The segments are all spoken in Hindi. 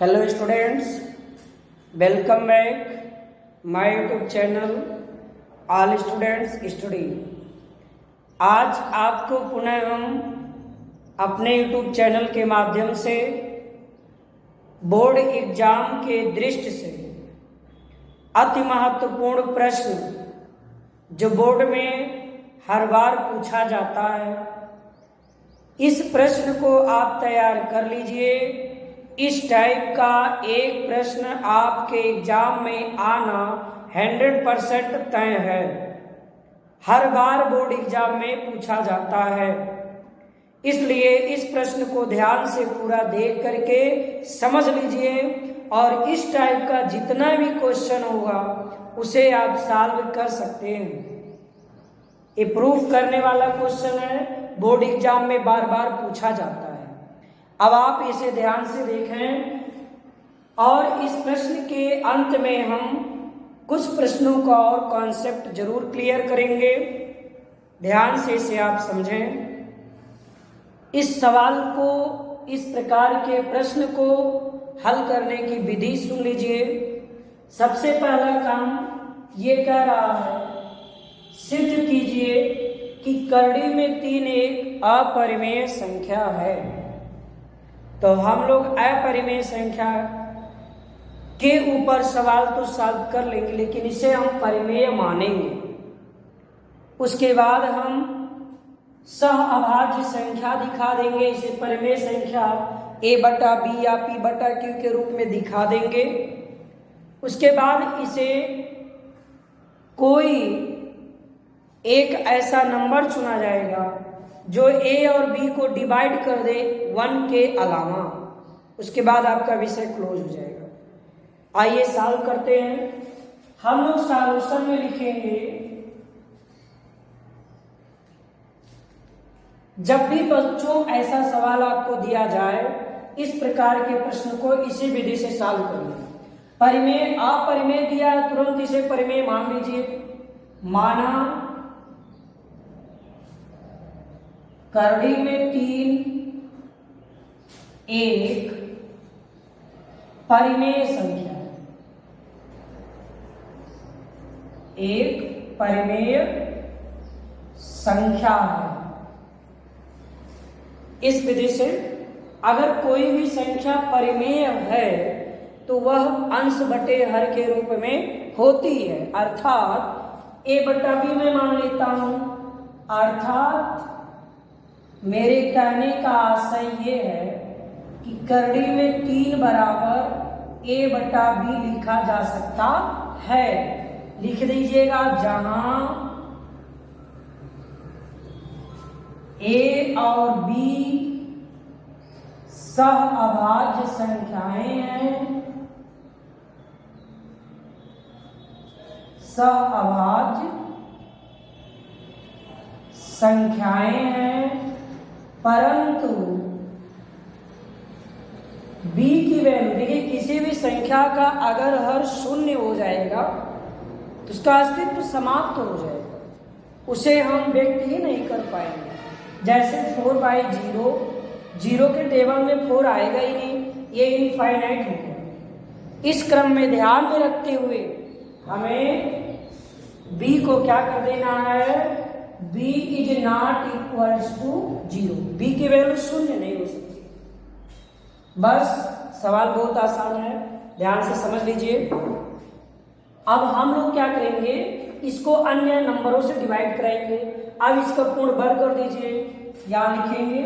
Hello students, welcome back my YouTube channel all students study. आज आपको पुनः हम अपने यूट्यूब चैनल के माध्यम से बोर्ड एग्जाम के दृष्टि से अति महत्वपूर्ण प्रश्न जो बोर्ड में हर बार पूछा जाता है, इस प्रश्न को आप तैयार कर लीजिए। इस टाइप का एक प्रश्न आपके एग्जाम में आना 100% तय है। हर बार बोर्ड एग्जाम में पूछा जाता है, इसलिए इस प्रश्न को ध्यान से पूरा देख करके समझ लीजिए और इस टाइप का जितना भी क्वेश्चन होगा उसे आप सॉल्व कर सकते हैं। ये प्रूफ करने वाला क्वेश्चन है, बोर्ड एग्जाम में बार बार पूछा जाता है। अब आप इसे ध्यान से देखें और इस प्रश्न के अंत में हम कुछ प्रश्नों का और कॉन्सेप्ट जरूर क्लियर करेंगे। ध्यान से इसे आप समझें। इस सवाल को, इस प्रकार के प्रश्न को हल करने की विधि सुन लीजिए। सबसे पहला काम ये कह रहा है, सिद्ध कीजिए कि करड़ी में 3 एक अपरिमेय संख्या है। तो हम लोग अपरिमेय संख्या के ऊपर सवाल तो सॉल्व कर लेंगे, लेकिन इसे हम परिमेय मानेंगे। उसके बाद हम सहअभाज्य संख्या दिखा देंगे, इसे परिमेय संख्या a/b या p/q के रूप में दिखा देंगे। उसके बाद इसे कोई एक ऐसा नंबर चुना जाएगा जो a और b को डिवाइड कर दे 1 के अलावा। उसके बाद आपका विषय क्लोज हो जाएगा। आइए सॉल्व करते हैं। हम लोग सॉल्यूशन में लिखेंगे, जब भी बच्चों ऐसा सवाल आपको दिया जाए, इस प्रकार के प्रश्न को इसी विधि से सॉल्व करिए। परिमेय अपरिमेय दिया है, तुरंत इसे परिमेय मान लीजिए। माना करड़ी में 3 एक परिमेय संख्या, एक परिमेय संख्या है। इस विधि से अगर कोई भी संख्या परिमेय है तो वह अंश बटे हर के रूप में होती है। अर्थात a/b में मान लेता हूं। अर्थात मेरे कहने का आशय ये है कि करड़ी में 3 बराबर a/b लिखा जा सकता है। लिख दीजिएगा, जहां a और b सहअभाज्य संख्याएं हैं, सहअभाज्य संख्याएं हैं, परंतु b की वैल्यू, देखिए किसी भी संख्या का अगर हर शून्य हो जाएगा तो उसका अस्तित्व समाप्त हो जाएगा, उसे हम व्यक्त ही नहीं कर पाएंगे। जैसे 4/0, 0 के टेबल में 4 आएगा ही नहीं, ये इनफाइनाइट हो गया। इस क्रम में ध्यान में रखते हुए हमें b को क्या कर देना है, b is not equals to 0। b की वैल्यू शून्य नहीं हो सकती। बस सवाल बहुत आसान है, ध्यान से समझ लीजिए। अब हम लोग क्या करेंगे, इसको अन्य नंबरों से डिवाइड कराएंगे। अब इसका पूर्ण वर्ग कर दीजिए। यहां लिखेंगे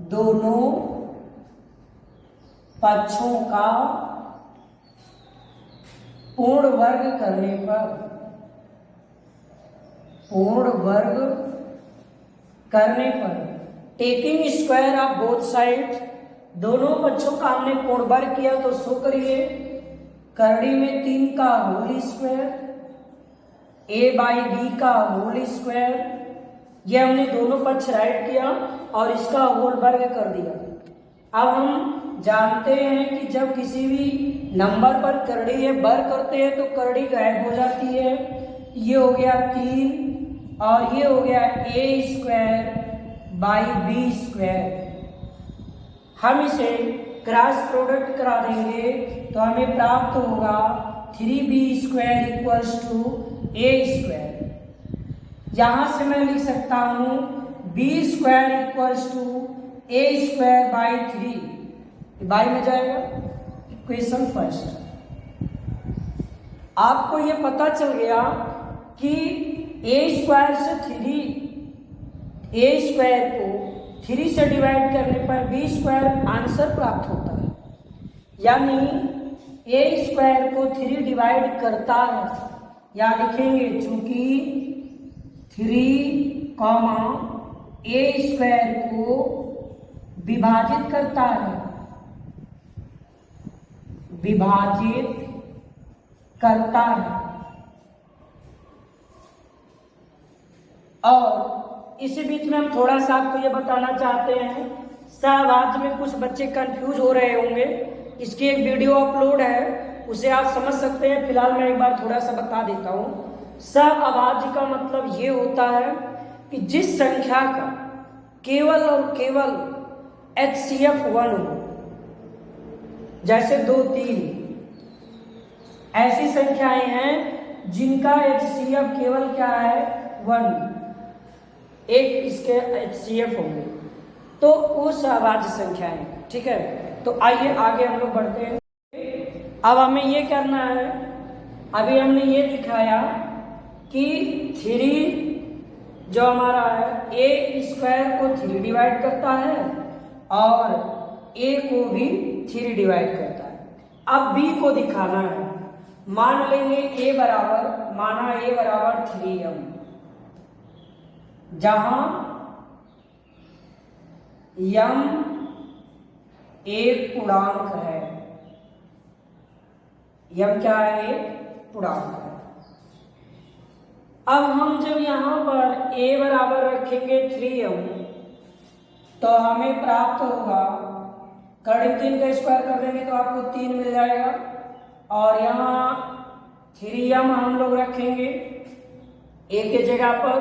दोनों पक्षों का पूर्ण वर्ग करने पर, पूर्ण वर्ग करने पर taking square of both side, दोनों पक्षों का हमने पूर्ण वर्ग किया तो शो करिए। करड़ी में 3 का होल स्क्वायर, a/b का होल स्क्वायर, ये हमने दोनों पक्ष राइट किया और इसका होल वर्ग कर दिया। अब हम जानते हैं कि जब किसी भी नंबर पर करड़ी है वर्ग करते हैं तो करड़ी गायब हो जाती है। ये हो गया 3 और ये हो गया a² बाई b²। हम इसे क्रॉस प्रोडक्ट करा देंगे तो हमें प्राप्त होगा 3b² = a²। यहां से मैं लिख सकता हूं b² = a²/3। बाई में जाएगा। क्वेश्चन फर्स्ट, आपको ये पता चल गया कि a² से 3, a² को 3 से डिवाइड करने पर b² आंसर प्राप्त होता है, यानी a² को 3 डिवाइड करता है। या लिखेंगे चूंकि 3, a² को विभाजित करता है, विभाजित करता है। और इसी बीच में हम थोड़ा सा आपको ये बताना चाहते हैं, शायद आज में कुछ बच्चे कंफ्यूज हो रहे होंगे, इसकी एक वीडियो अपलोड है, उसे आप समझ सकते हैं। फिलहाल मैं एक बार थोड़ा सा बता देता हूँ। सहअभाज्य का मतलब ये होता है कि जिस संख्या का केवल और केवल HCF 1 हो, जैसे 2, 3, ऐसी संख्याएं हैं जिनका HCF केवल क्या है 1, एक इसके HCF होंगे, तो वो सहअभाज्य संख्याएं। ठीक है, तो आइए आगे हम लोग बढ़ते हैं। अब हमें ये करना है, अभी हमने ये दिखाया कि 3 जो हमारा है a² को 3 डिवाइड करता है और a को भी 3 डिवाइड करता है। अब b को दिखाना है। मान लेंगे a बराबर 3m, जहां m एक पूर्णांक है। m क्या है? एक पूर्णांक है। अब हम जब यहां पर a बराबर रखेंगे 3m, तो हमें प्राप्त होगा, करीब 3 का स्क्वायर कर देंगे तो आपको 3 मिल जाएगा। और यहाँ 3m हम लोग रखेंगे a के जगह पर,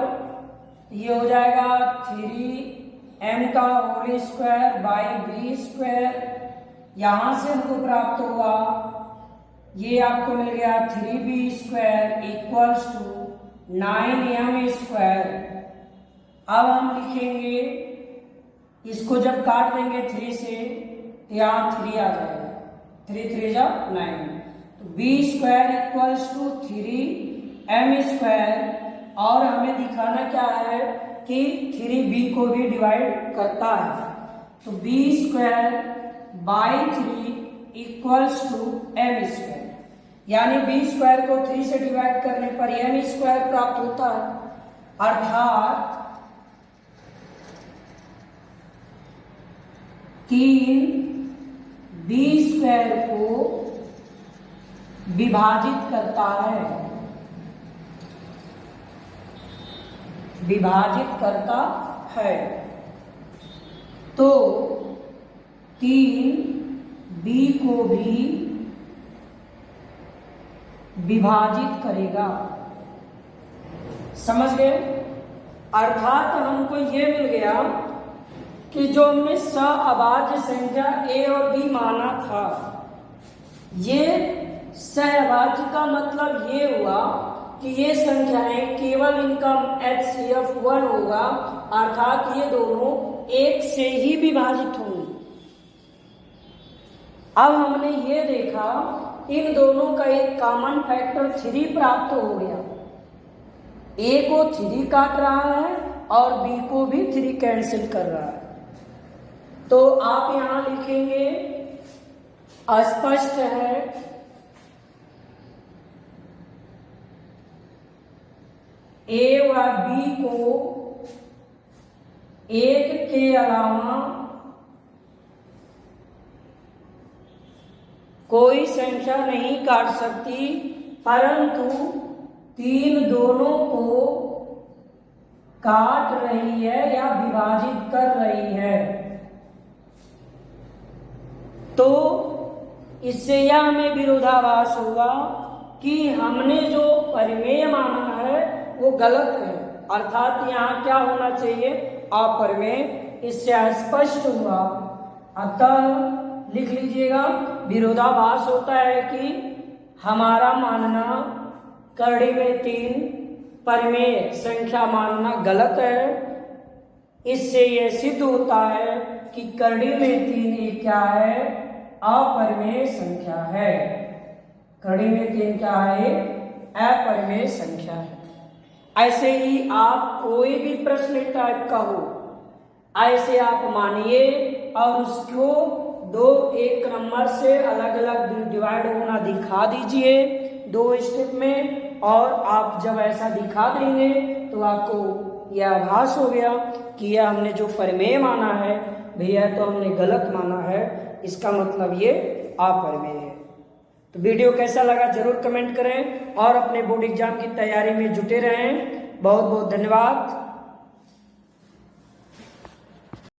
ये हो जाएगा 3m² / b²। यहां से हमको प्राप्त हुआ, ये आपको मिल गया 3b² = 9m²। अब हम लिखेंगे, इसको जब काट देंगे 3 से, यहाँ 3 आ जाएगा, 3 3 जा 9, तो b² = 3m²। और हमें दिखाना क्या है कि 3b को भी डिवाइड करता है, तो b² / 3 = m², यानी b² को 3 से डिवाइड करने पर m² प्राप्त होता है। अर्थात 3 b² को विभाजित करता है, विभाजित करता है। तो 3b को भी विभाजित करेगा। समझ गए? अर्थात हमको ये मिल गया कि जो हमने सहअभाज्य संख्या a और b माना था, ये सहअभाज्य का मतलब ये हुआ कि ये संख्याएं केवल इनका HCF 1 होगा, अर्थात ये दोनों एक से ही विभाजित होंगे। अब हमने ये देखा, इन दोनों का एक कॉमन फैक्टर 3 प्राप्त हो गया। a को 3 काट रहा है और b को भी 3 कैंसिल कर रहा है। तो आप यहां लिखेंगे, अस्पष्ट है a व b को एक के अलावा कोई संख्या नहीं काट सकती, परंतु 3 दोनों को काट रही है या विभाजित कर रही है। तो इससे यह हमें विरोधाभास होगा कि हमने जो परिमेय माना है वो गलत है, अर्थात यहाँ क्या होना चाहिए? अपरिमेय। इससे स्पष्ट हुआ, अतः लिख लीजिएगा। विरोधाभास होता है कि हमारा मानना करड़ी में 3 परिमेय संख्या मानना गलत है। इससे यह सिद्ध होता है कि करड़ी में 3 ये क्या है, अपरिमेय संख्या है। करड़ी में 3 क्या है, अपरिमेय संख्या है। ऐसे ही आप कोई भी प्रश्न टाइप का हो, ऐसे आप मानिए और उसको 2-1 नंबर से अलग अलग डिवाइड होना दिखा दीजिए 2 स्टेप में। और आप जब ऐसा दिखा देंगे तो आपको यह आभास हो गया कि यह हमने जो परिमेय माना है भैया तो हमने गलत माना है, इसका मतलब ये अपरिमेय है। तो वीडियो कैसा लगा जरूर कमेंट करें और अपने बोर्ड एग्जाम की तैयारी में जुटे रहें। बहुत बहुत धन्यवाद।